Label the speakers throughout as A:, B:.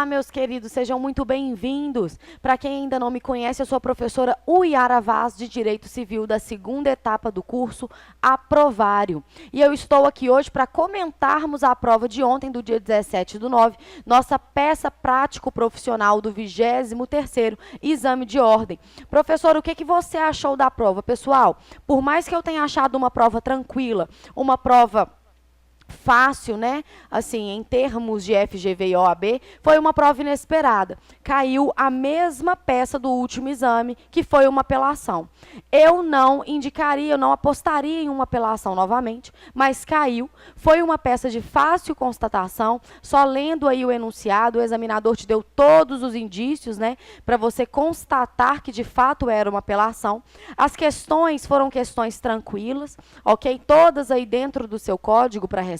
A: meus queridos, sejam muito bem-vindos. Para quem ainda não me conhece, eu sou a professora Uyara Vaz, de Direito Civil, da segunda etapa do curso Aprovário. E eu estou aqui hoje para comentarmos a prova de ontem, do dia 17/9, nossa peça prático-profissional do 23º Exame de Ordem. Professor, o que você achou da prova? Pessoal, por mais que eu tenha achado uma prova tranquila, uma prova fácil, né? Assim, em termos de FGV e OAB, foi uma prova inesperada. Caiu a mesma peça do último exame, que foi uma apelação. Eu não indicaria, eu não apostaria em uma apelação novamente, mas caiu. Foi uma peça de fácil constatação, só lendo aí o enunciado, o examinador te deu todos os indícios, né, para você constatar que de fato era uma apelação. As questões foram questões tranquilas, ok? Todas aí dentro do seu código para resposta.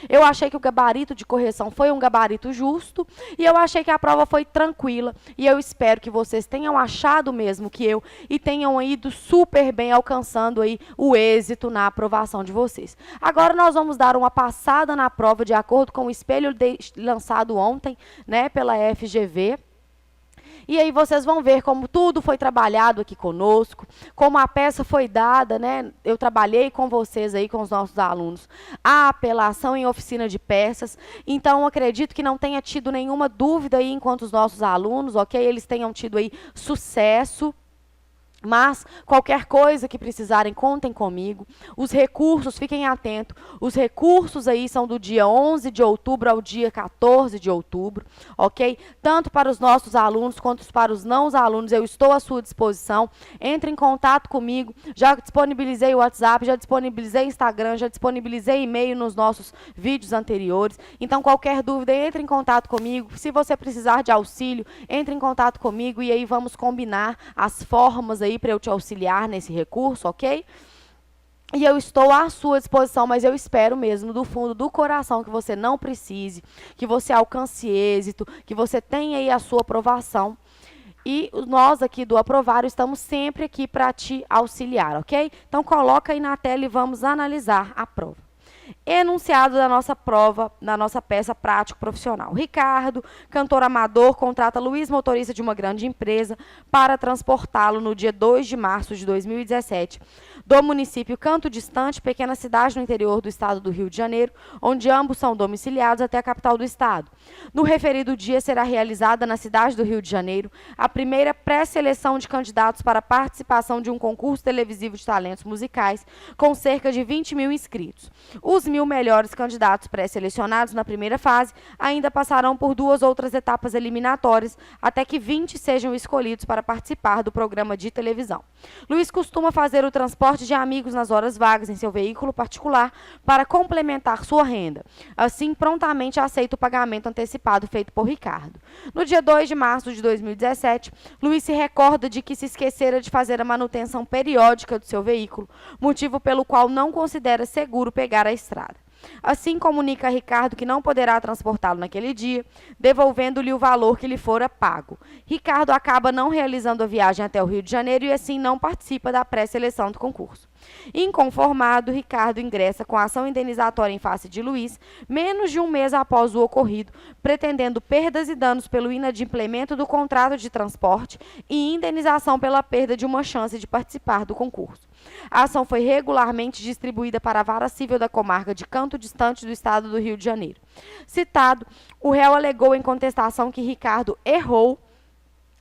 A: Eu achei que o gabarito de correção foi um gabarito justo e eu achei que a prova foi tranquila e eu espero que vocês tenham achado mesmo que eu e tenham ido super bem alcançando aí o êxito na aprovação de vocês. Agora nós vamos dar uma passada na prova de acordo com o espelho lançado ontem, né, pela FGV. E aí vocês vão ver como tudo foi trabalhado aqui conosco, como a peça foi dada, né? Eu trabalhei com vocês aí, com os nossos alunos, a apelação em oficina de peças. Então, acredito que não tenha tido nenhuma dúvida aí enquanto os nossos alunos, ok? Eles tenham tido aí sucesso. Mas, qualquer coisa que precisarem, contem comigo. Os recursos, fiquem atentos, os recursos aí são do dia 11 de outubro ao dia 14 de outubro, ok? Tanto para os nossos alunos quanto para os não alunos, eu estou à sua disposição. Entre em contato comigo, já disponibilizei o WhatsApp, já disponibilizei Instagram, já disponibilizei e-mail nos nossos vídeos anteriores. Então, qualquer dúvida, entre em contato comigo. Se você precisar de auxílio, entre em contato comigo e aí vamos combinar as formas aí para eu te auxiliar nesse recurso, ok? E eu estou à sua disposição, mas eu espero mesmo do fundo do coração que você não precise, que você alcance êxito, que você tenha aí a sua aprovação. E nós aqui do Aprovário estamos sempre aqui para te auxiliar, ok? Então coloca aí na tela e vamos analisar a prova. Enunciado da nossa prova, da nossa peça prático profissional. Ricardo, cantor amador, contrata Luiz, motorista de uma grande empresa, para transportá-lo no dia 2 de março de 2017, do município Canto Distante, pequena cidade no interior do estado do Rio de Janeiro, onde ambos são domiciliados até a capital do estado. No referido dia será realizada na cidade do Rio de Janeiro a primeira pré-seleção de candidatos para a participação de um concurso televisivo de talentos musicais, com cerca de 20 mil inscritos. Os 1.000 melhores candidatos pré-selecionados na primeira fase ainda passarão por 2 outras etapas eliminatórias, até que 20 sejam escolhidos para participar do programa de televisão. Luiz costuma fazer o transporte de amigos nas horas vagas em seu veículo particular para complementar sua renda. Assim, prontamente aceita o pagamento antecipado feito por Ricardo. No dia 2 de março de 2017, Luiz se recorda de que se esquecera de fazer a manutenção periódica do seu veículo, motivo pelo qual não considera seguro pegar a estrada. Assim, comunica a Ricardo que não poderá transportá-lo naquele dia, devolvendo-lhe o valor que lhe fora pago. Ricardo acaba não realizando a viagem até o Rio de Janeiro e assim não participa da pré-seleção do concurso. Inconformado, Ricardo ingressa com a ação indenizatória em face de Luiz, menos de um mês após o ocorrido, pretendendo perdas e danos pelo inadimplemento do contrato de transporte e indenização pela perda de uma chance de participar do concurso. A ação foi regularmente distribuída para a Vara Civil da Comarca de Canto Distante do estado do Rio de Janeiro. Citado, o réu alegou em contestação que Ricardo errou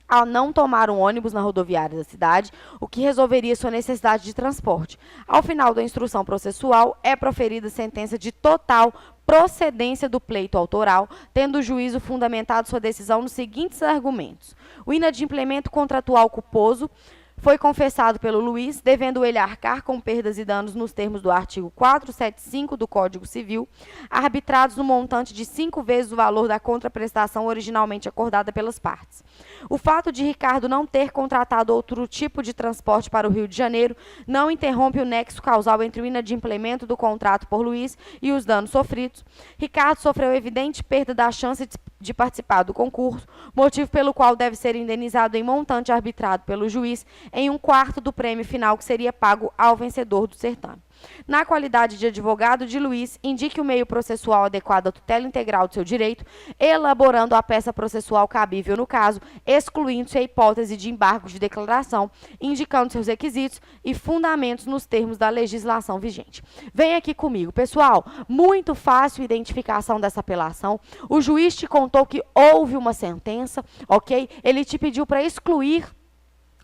A: ao não tomar um ônibus na rodoviária da cidade, o que resolveria sua necessidade de transporte. Ao final da instrução processual, é proferida sentença de total procedência do pleito autoral, tendo o juízo fundamentado sua decisão nos seguintes argumentos: o inadimplemento contratual culposo foi confessado pelo Luiz, devendo ele arcar com perdas e danos nos termos do artigo 475 do Código Civil, arbitrados no montante de 5 vezes o valor da contraprestação originalmente acordada pelas partes. O fato de Ricardo não ter contratado outro tipo de transporte para o Rio de Janeiro não interrompe o nexo causal entre o inadimplemento do contrato por Luiz e os danos sofridos. Ricardo sofreu evidente perda da chance de participar do concurso, motivo pelo qual deve ser indenizado em montante arbitrado pelo juiz em 1/4 do prêmio final que seria pago ao vencedor do certame. Na qualidade de advogado de Luiz, indique o meio processual adequado à tutela integral do seu direito, elaborando a peça processual cabível no caso, excluindo-se a hipótese de embargo de declaração, indicando seus requisitos e fundamentos nos termos da legislação vigente. Vem aqui comigo, pessoal. Muito fácil a identificação dessa apelação. O juiz te contou que houve uma sentença, ok? Ele te pediu para excluir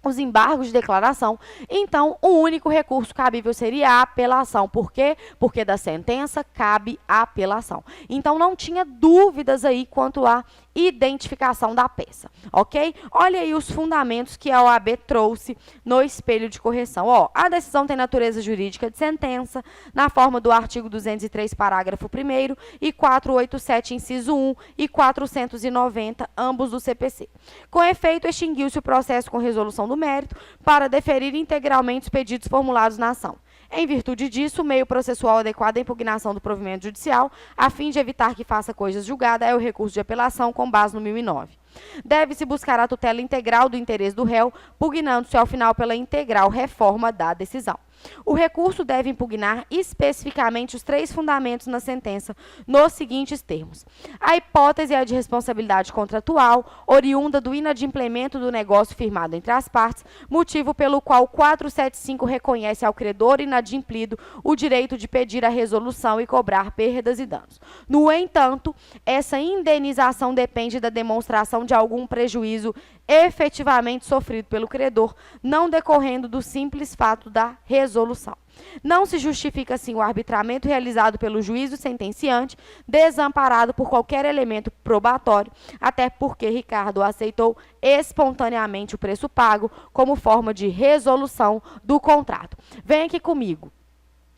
A: os embargos de declaração, então o único recurso cabível seria a apelação. Por quê? Porque da sentença cabe a apelação. Então não tinha dúvidas aí quanto à identificação da peça, ok? Olha aí os fundamentos que a OAB trouxe no espelho de correção. Ó, a decisão tem natureza jurídica de sentença, na forma do artigo 203, parágrafo 1º, e 487, inciso 1, e 490, ambos do CPC. Com efeito, extinguiu-se o processo com resolução do mérito para deferir integralmente os pedidos formulados na ação. Em virtude disso, o meio processual adequado à impugnação do provimento judicial, a fim de evitar que faça coisa julgada, é o recurso de apelação com base no 1009. Deve-se buscar a tutela integral do interesse do réu, pugnando-se ao final pela integral reforma da decisão. O recurso deve impugnar especificamente os 3 fundamentos na sentença, nos seguintes termos: a hipótese é de responsabilidade contratual, oriunda do inadimplemento do negócio firmado entre as partes, motivo pelo qual 475 reconhece ao credor inadimplido o direito de pedir a resolução e cobrar perdas e danos. No entanto, essa indenização depende da demonstração de algum prejuízo efetivamente sofrido pelo credor, não decorrendo do simples fato da resolução. Não se justifica, assim, o arbitramento realizado pelo juízo sentenciante, desamparado por qualquer elemento probatório, até porque Ricardo aceitou espontaneamente o preço pago como forma de resolução do contrato. Vem aqui comigo.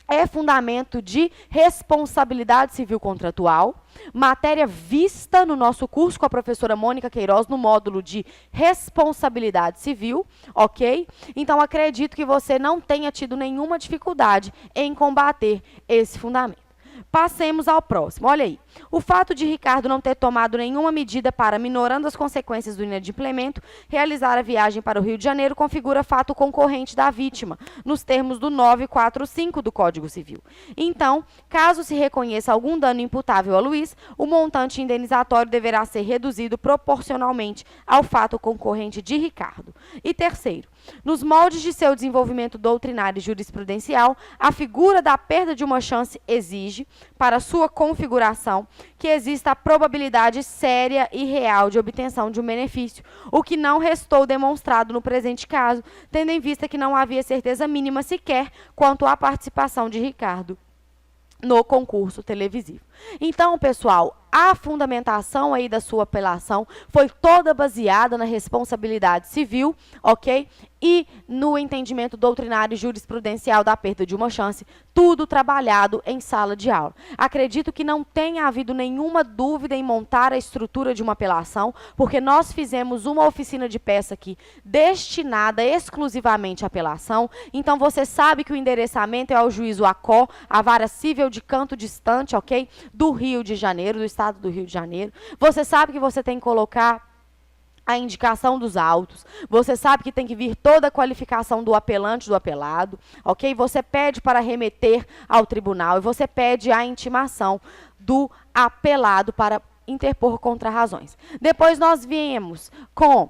A: É fundamento de responsabilidade civil contratual, matéria vista no nosso curso com a professora Mônica Queiroz no módulo de responsabilidade civil, ok? Então, acredito que você não tenha tido nenhuma dificuldade em combater esse fundamento. Passemos ao próximo. Olha aí. O fato de Ricardo não ter tomado nenhuma medida para, minorando as consequências do inadimplemento, realizar a viagem para o Rio de Janeiro configura fato concorrente da vítima, nos termos do 945 do Código Civil. Então, caso se reconheça algum dano imputável a Luiz, o montante indenizatório deverá ser reduzido proporcionalmente ao fato concorrente de Ricardo. E terceiro, nos moldes de seu desenvolvimento doutrinário e jurisprudencial, a figura da perda de uma chance exige, para sua configuração, que exista a probabilidade séria e real de obtenção de um benefício, o que não restou demonstrado no presente caso, tendo em vista que não havia certeza mínima sequer quanto à participação de Ricardo no concurso televisivo. Então, pessoal, a fundamentação aí da sua apelação foi toda baseada na responsabilidade civil, ok? E no entendimento doutrinário e jurisprudencial da perda de uma chance, tudo trabalhado em sala de aula. Acredito que não tenha havido nenhuma dúvida em montar a estrutura de uma apelação, porque nós fizemos uma oficina de peça aqui destinada exclusivamente à apelação. Então, você sabe que o endereçamento é ao juízo ACO, a vara cível de Canto Distante, ok? Do Rio de Janeiro, do estado do Rio de Janeiro. Você sabe que você tem que colocar a indicação dos autos, você sabe que tem que vir toda a qualificação do apelante, do apelado, ok? Você pede para remeter ao tribunal e você pede a intimação do apelado para interpor contrarrazões. Depois nós viemos com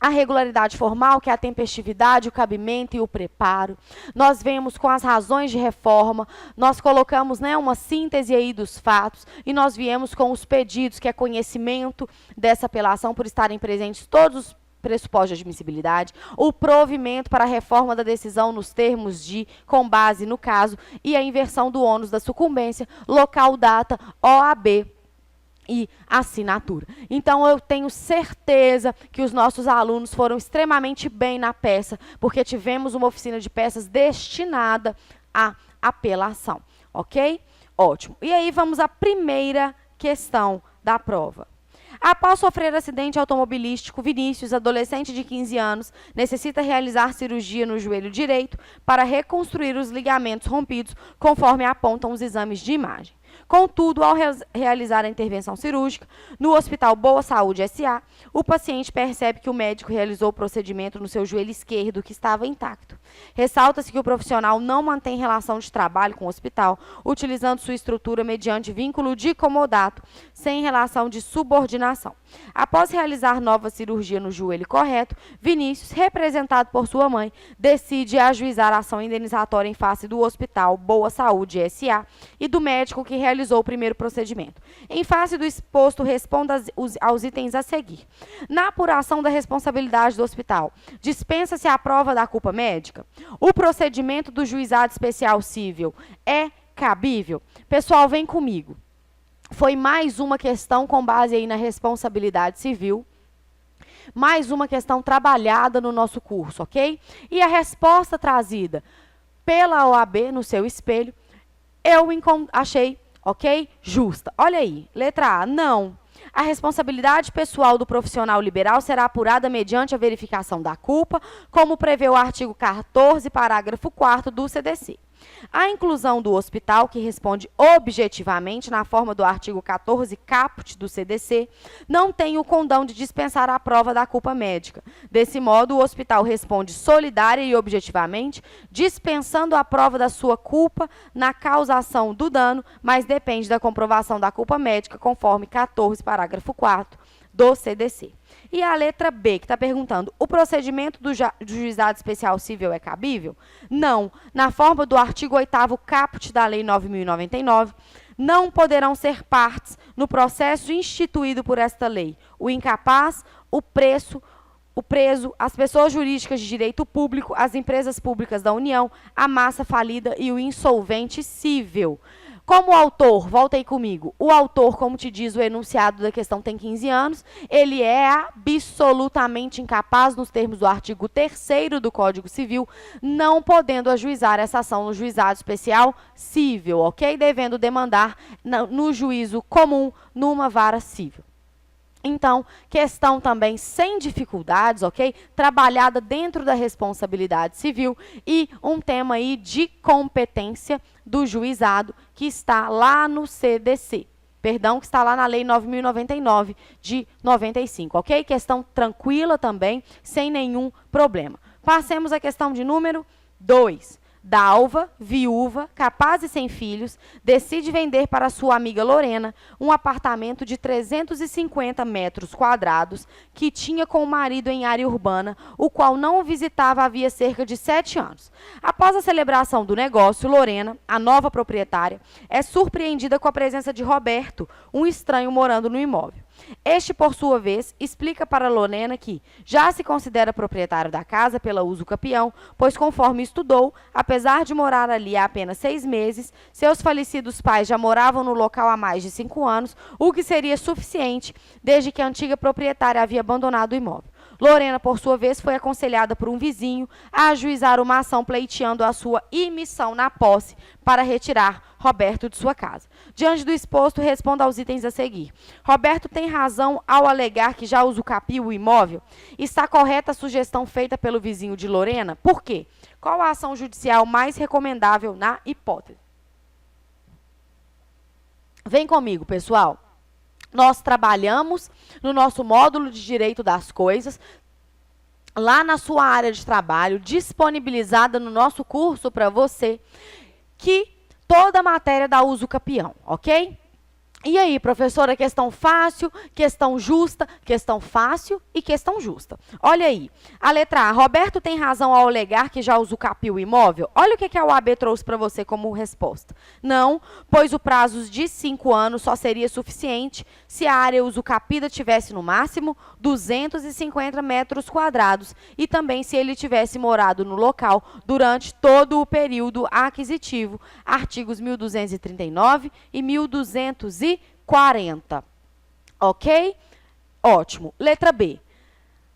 A: a regularidade formal, que é a tempestividade, o cabimento e o preparo. Nós vemos com as razões de reforma, nós colocamos, né, uma síntese aí dos fatos, e nós viemos com os pedidos, que é conhecimento dessa apelação por estarem presentes todos os pressupostos de admissibilidade, o provimento para a reforma da decisão nos termos de, com base no caso, e a inversão do ônus da sucumbência, local, data, OAB, e assinatura. Então, eu tenho certeza que os nossos alunos foram extremamente bem na peça, porque tivemos uma oficina de peças destinada à apelação, ok? Ótimo. E aí, vamos à primeira questão da prova. Após sofrer acidente automobilístico, Vinícius, adolescente de 15 anos, necessita realizar cirurgia no joelho direito para reconstruir os ligamentos rompidos, conforme apontam os exames de imagem. Contudo, ao realizar a intervenção cirúrgica no Hospital Boa Saúde S.A., o paciente percebe que o médico realizou o procedimento no seu joelho esquerdo, que estava intacto. Ressalta-se que o profissional não mantém relação de trabalho com o hospital, utilizando sua estrutura mediante vínculo de comodato, sem relação de subordinação. Após realizar nova cirurgia no joelho correto, Vinícius, representado por sua mãe, decide ajuizar a ação indenizatória em face do Hospital Boa Saúde S.A. e do médico que realizou o primeiro procedimento. Em face do exposto, responda aos itens a seguir. Na apuração da responsabilidade do hospital, dispensa-se a prova da culpa médica? O procedimento do juizado especial civil é cabível? Pessoal, vem comigo. Foi mais uma questão com base aí na responsabilidade civil, mais uma questão trabalhada no nosso curso, ok? E a resposta trazida pela OAB no seu espelho, eu achei, ok? Justa. Olha aí, letra A, não. A responsabilidade pessoal do profissional liberal será apurada mediante a verificação da culpa, como prevê o artigo 14, parágrafo 4º do CDC. A inclusão do hospital, que responde objetivamente na forma do artigo 14 caput do CDC, não tem o condão de dispensar a prova da culpa médica. Desse modo, o hospital responde solidária e objetivamente, dispensando a prova da sua culpa na causação do dano, mas depende da comprovação da culpa médica, conforme 14, parágrafo 4º do CDC. E a letra B, que está perguntando, o procedimento do juizado especial civil é cabível? Não. Na forma do artigo 8º caput da Lei 9.099, não poderão ser partes no processo instituído por esta lei o incapaz, o preso, as pessoas jurídicas de direito público, as empresas públicas da União, a massa falida e o insolvente cível. Como o autor, volta aí comigo, o autor, como te diz o enunciado da questão, tem 15 anos, ele é absolutamente incapaz, nos termos do artigo 3º do Código Civil, não podendo ajuizar essa ação no juizado especial civil, ok? Devendo demandar no juízo comum, numa vara civil. Então, questão também sem dificuldades, ok? Trabalhada dentro da responsabilidade civil e um tema aí de competência do juizado que está lá no CDC. Perdão, que está lá na Lei 9.099 de 95, ok? Questão tranquila também, sem nenhum problema. Passemos à questão de número 2. Dalva, viúva, capaz e sem filhos, decide vender para sua amiga Lorena um apartamento de 350 metros quadrados que tinha com o marido em área urbana, o qual não o visitava havia cerca de 7 anos. Após a celebração do negócio, Lorena, a nova proprietária, é surpreendida com a presença de Roberto, um estranho morando no imóvel. Este, por sua vez, explica para Lorena que já se considera proprietário da casa pela uso capião, pois, conforme estudou, apesar de morar ali há apenas 6 meses, seus falecidos pais já moravam no local há mais de 5 anos, o que seria suficiente desde que a antiga proprietária havia abandonado o imóvel. Lorena, por sua vez, foi aconselhada por um vizinho a ajuizar uma ação pleiteando a sua imissão na posse para retirar Roberto de sua casa. Diante do exposto, responda aos itens a seguir. Roberto tem razão ao alegar que já usucapiou o imóvel? Está correta a sugestão feita pelo vizinho de Lorena? Por quê? Qual a ação judicial mais recomendável na hipótese? Vem comigo, pessoal. Nós trabalhamos no nosso módulo de Direito das Coisas, lá na sua área de trabalho, disponibilizada no nosso curso para você, que toda a matéria dá uso capião, ok? E aí, professora, questão fácil, questão justa, questão fácil e questão justa. Olha aí, a letra A, Roberto tem razão ao alegar que já usucapiou o imóvel? Olha o que a OAB trouxe para você como resposta. Não, pois o prazo de 5 anos só seria suficiente se a área usucapida tivesse no máximo 250 metros quadrados e também se ele tivesse morado no local durante todo o período aquisitivo, artigos 1239 e 1240. Ok? Ótimo. Letra B.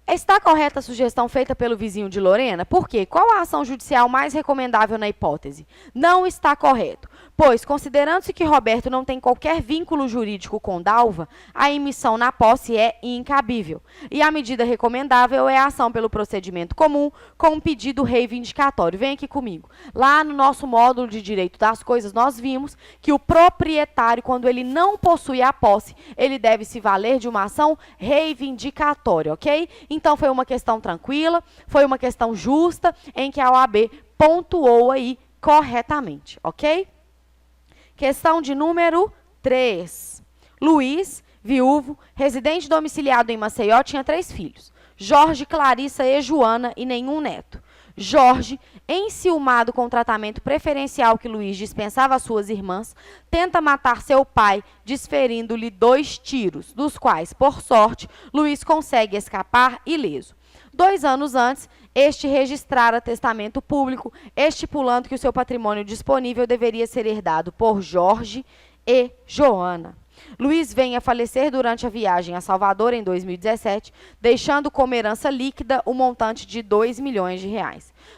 A: Está correta a sugestão feita pelo vizinho de Lorena? Por quê? Qual a ação judicial mais recomendável na hipótese? Não está correto. Pois, considerando-se que Roberto não tem qualquer vínculo jurídico com Dalva, a emissão na posse é incabível. E a medida recomendável é a ação pelo procedimento comum com um pedido reivindicatório. Vem aqui comigo. Lá no nosso módulo de direito das coisas, nós vimos que o proprietário, quando ele não possui a posse, ele deve se valer de uma ação reivindicatória, ok? Então, foi uma questão tranquila, foi uma questão justa, em que a OAB pontuou aí corretamente, ok? Questão de número 3. Luiz, viúvo, residente domiciliado em Maceió, tinha 3 filhos. Jorge, Clarissa e Joana e nenhum neto. Jorge, enciumado com o tratamento preferencial que Luiz dispensava às suas irmãs, tenta matar seu pai, desferindo-lhe 2 tiros, dos quais, por sorte, Luiz consegue escapar ileso. 2 anos antes, este registrara testamento público, estipulando que o seu patrimônio disponível deveria ser herdado por Jorge e Joana. Luiz vem a falecer durante a viagem a Salvador em 2017, deixando como herança líquida o montante de R$2 milhões.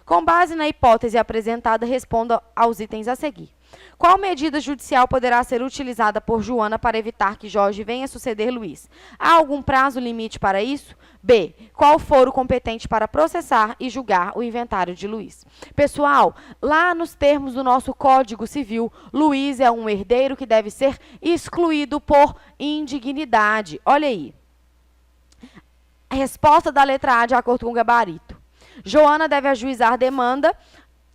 A: Com base na hipótese apresentada, responda aos itens a seguir. Qual medida judicial poderá ser utilizada por Joana para evitar que Jorge venha suceder Luiz? Há algum prazo limite para isso? B. Qual foro competente para processar e julgar o inventário de Luiz? Pessoal, lá nos termos do nosso Código Civil, Luiz é um herdeiro que deve ser excluído por indignidade. Olha aí. A resposta da letra A de acordo com o gabarito. Joana deve ajuizar demanda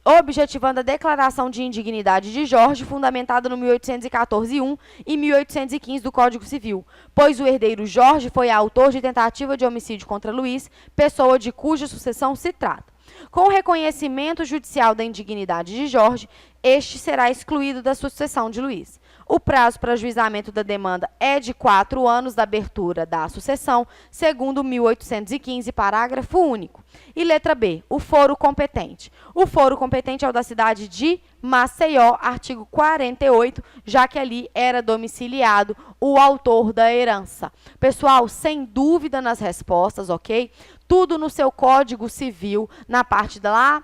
A: objetivando a declaração de indignidade de Jorge, fundamentada no 1814-1 e 1815 do Código Civil, pois o herdeiro Jorge foi autor de tentativa de homicídio contra Luiz, pessoa de cuja sucessão se trata. Com o reconhecimento judicial da indignidade de Jorge, este será excluído da sucessão de Luiz. O prazo para ajuizamento da demanda é de 4 anos da abertura da sucessão, segundo 1815, parágrafo único. E letra B, o foro competente. O foro competente é o da cidade de Maceió, artigo 48, já que ali era domiciliado o autor da herança. Pessoal, sem dúvida nas respostas, ok? Tudo no seu Código Civil, na parte da lá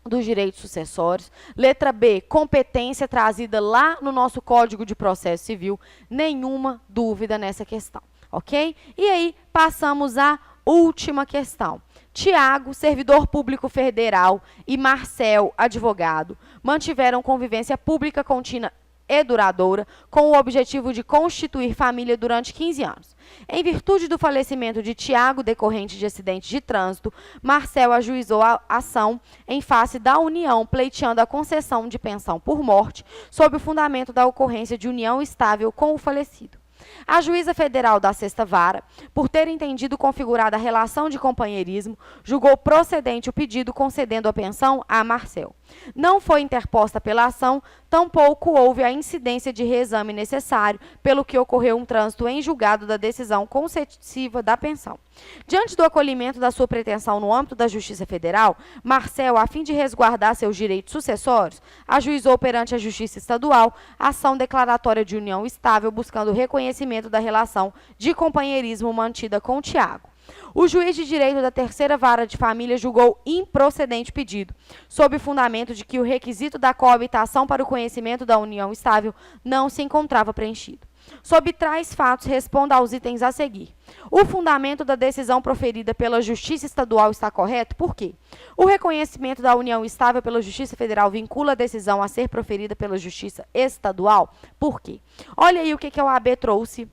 A: dos direitos sucessórios. Letra B, competência trazida lá no nosso Código de Processo Civil. Nenhuma dúvida nessa questão, ok? E aí, passamos à última questão. Tiago, servidor público federal, e Marcel, advogado, mantiveram convivência pública contínua e duradoura, com o objetivo de constituir família durante 15 anos. Em virtude do falecimento de Tiago, decorrente de acidente de trânsito, Marcel ajuizou a ação em face da União, pleiteando a concessão de pensão por morte, sob o fundamento da ocorrência de união estável com o falecido. A juíza federal da 6ª Vara, por ter entendido configurada a relação de companheirismo, julgou procedente o pedido concedendo a pensão a Marcel. Não foi interposta pela ação, tampouco houve a incidência de reexame necessário, pelo que ocorreu um trânsito em julgado da decisão concessiva da pensão. Diante do acolhimento da sua pretensão no âmbito da Justiça Federal, Marcel, a fim de resguardar seus direitos sucessórios, ajuizou perante a Justiça Estadual ação declaratória de união estável, buscando o reconhecimento da relação de companheirismo mantida com Tiago. O juiz de direito da 3ª Vara de Família julgou improcedente o pedido, sob o fundamento de que o requisito da coabitação para o conhecimento da união estável não se encontrava preenchido. Sob tais fatos, responda aos itens a seguir. O fundamento da decisão proferida pela Justiça Estadual está correto? Por quê? O reconhecimento da união estável pela Justiça Federal vincula a decisão a ser proferida pela Justiça Estadual? Por quê? Olha aí o que a OAB trouxe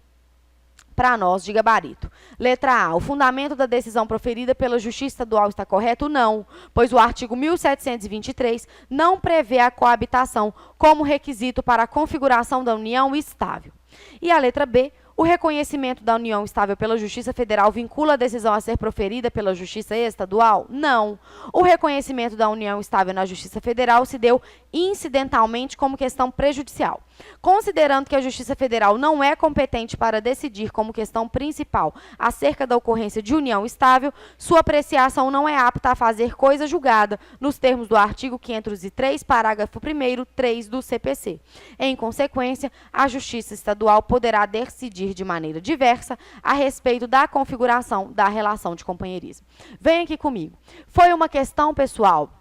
A: para nós de gabarito. Letra A. O fundamento da decisão proferida pela Justiça Estadual está correto? Não, pois o artigo 1723 não prevê a coabitação como requisito para a configuração da união estável. E a letra B. O reconhecimento da união estável pela Justiça Federal vincula a decisão a ser proferida pela Justiça Estadual? Não. O reconhecimento da união estável na Justiça Federal se deu incidentalmente como questão prejudicial. Considerando que a Justiça Federal não é competente para decidir como questão principal acerca da ocorrência de união estável, sua apreciação não é apta a fazer coisa julgada nos termos do artigo 503, parágrafo 1º, 3 do CPC. Em consequência, a Justiça Estadual poderá decidir de maneira diversa a respeito da configuração da relação de companheirismo. Vem aqui comigo. Foi uma questão, pessoal,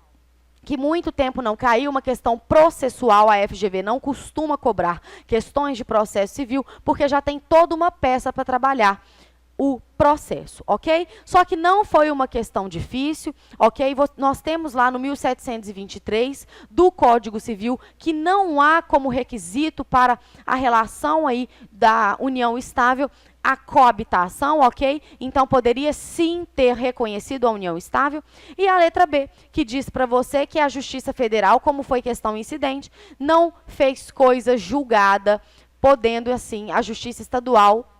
A: que muito tempo não caiu, uma questão processual, a FGV não costuma cobrar questões de processo civil, porque já tem toda uma peça para trabalhar o processo, ok? Só que não foi uma questão difícil, ok? Nós temos lá no 1723 do Código Civil que não há como requisito para a relação aí da união estável a coabitação, ok? Então, poderia sim ter reconhecido a união estável. E a letra B, que diz para você que a Justiça Federal, como foi questão incidente, não fez coisa julgada, podendo, assim, a Justiça Estadual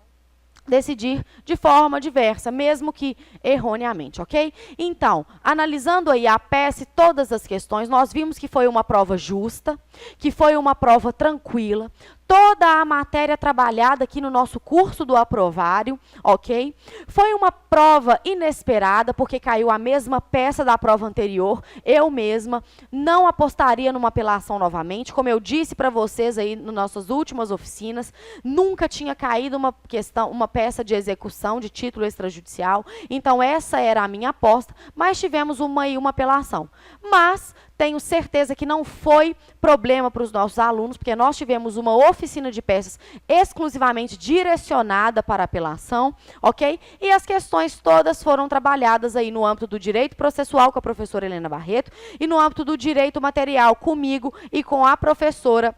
A: decidir de forma diversa, mesmo que erroneamente, ok? Então, analisando aí a peça e todas as questões, nós vimos que foi uma prova justa, que foi uma prova tranquila, toda a matéria trabalhada aqui no nosso curso do aprovário, ok? Foi uma prova inesperada, porque caiu a mesma peça da prova anterior, eu mesma não apostaria numa apelação novamente, como eu disse para vocês aí nas nossas últimas oficinas, nunca tinha caído uma peça de execução de título extrajudicial, então essa era a minha aposta, mas tivemos uma apelação. Mas tenho certeza que não foi problema para os nossos alunos, porque nós tivemos uma oficina de peças exclusivamente direcionada para apelação, ok? E as questões todas foram trabalhadas aí no âmbito do direito processual com a professora Helena Barreto e no âmbito do direito material comigo e com a professora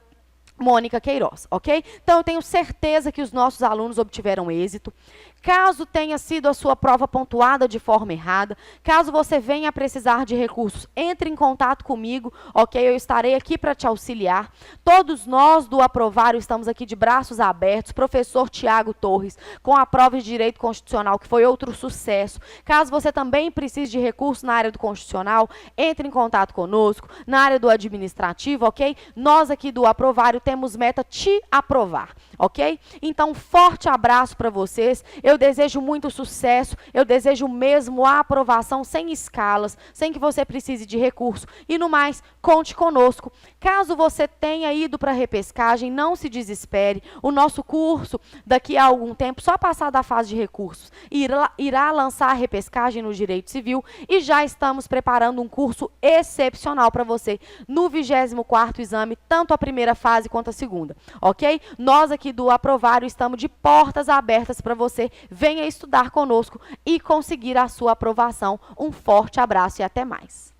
A: Mônica Queiroz, ok? Então, eu tenho certeza que os nossos alunos obtiveram êxito. Caso tenha sido a sua prova pontuada de forma errada, caso você venha a precisar de recursos, entre em contato comigo, ok? Eu estarei aqui para te auxiliar. Todos nós do Aprovário estamos aqui de braços abertos. Professor Tiago Torres, com a prova de Direito Constitucional, que foi outro sucesso. Caso você também precise de recursos na área do Constitucional, entre em contato conosco. Na área do Administrativo, ok? Nós aqui do Aprovário temos meta te aprovar, ok? Então, forte abraço para vocês. Eu desejo muito sucesso, eu desejo mesmo a aprovação sem escalas, sem que você precise de recurso. E no mais, conte conosco. Caso você tenha ido para a repescagem, não se desespere. O nosso curso, daqui a algum tempo, só passar da fase de recursos, irá lançar a repescagem no Direito Civil e já estamos preparando um curso excepcional para você no 24º exame, tanto a primeira fase quanto a segunda, ok? Nós aqui do Aprovário estamos de portas abertas para você. Venha estudar conosco e conseguir a sua aprovação. Um forte abraço e até mais.